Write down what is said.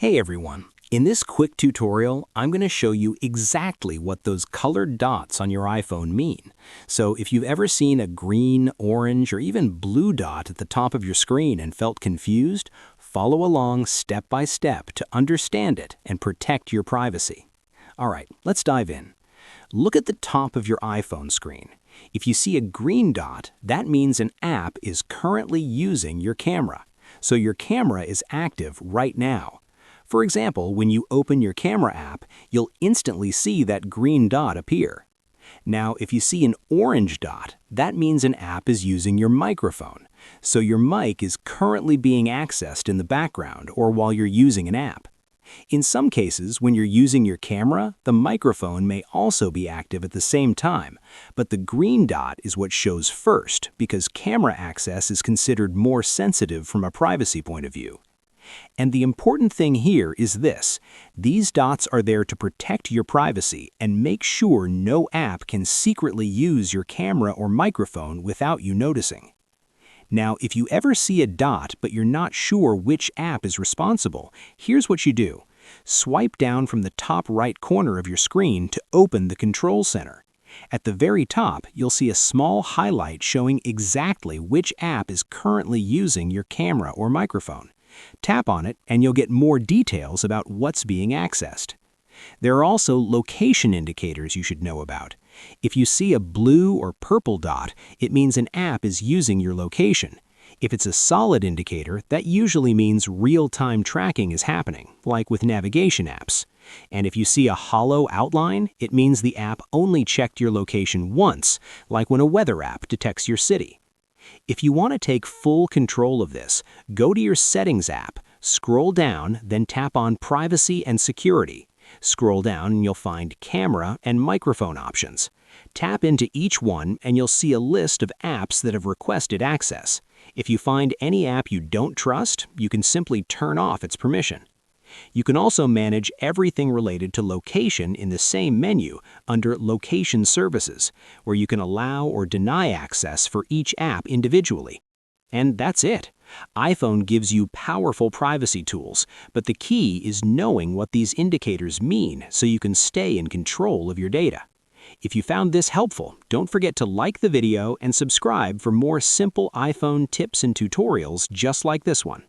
Hey everyone! In this quick tutorial, I'm going to show you exactly what those colored dots on your iPhone mean. So if you've ever seen a green, orange, or even blue dot at the top of your screen and felt confused, follow along step by step to understand it and protect your privacy. Alright, let's dive in. Look at the top of your iPhone screen. If you see a green dot, that means an app is currently using your camera. So your camera is active right now. For example, when you open your camera app, you'll instantly see that green dot appear. Now, if you see an orange dot, that means an app is using your microphone. So your mic is currently being accessed in the background or while you're using an app. In some cases, when you're using your camera, the microphone may also be active at the same time, but the green dot is what shows first because camera access is considered more sensitive from a privacy point of view. And the important thing here is this: these dots are there to protect your privacy and make sure no app can secretly use your camera or microphone without you noticing. Now, if you ever see a dot but you're not sure which app is responsible, here's what you do. Swipe down from the top right corner of your screen to open the control center. At the very top, you'll see a small highlight showing exactly which app is currently using your camera or microphone. Tap on it and you'll get more details about what's being accessed. There are also location indicators you should know about. If you see a blue or purple dot, it means an app is using your location. If it's a solid indicator, that usually means real-time tracking is happening, like with navigation apps. And if you see a hollow outline, it means the app only checked your location once, like when a weather app detects your city. If you want to take full control of this, go to your Settings app, scroll down, then tap on Privacy and Security. Scroll down and you'll find Camera and Microphone options. Tap into each one and you'll see a list of apps that have requested access. If you find any app you don't trust, you can simply turn off its permission. You can also manage everything related to location in the same menu under Location Services, where you can allow or deny access for each app individually. And that's it. iPhone gives you powerful privacy tools, but the key is knowing what these indicators mean so you can stay in control of your data. If you found this helpful, don't forget to like the video and subscribe for more simple iPhone tips and tutorials just like this one.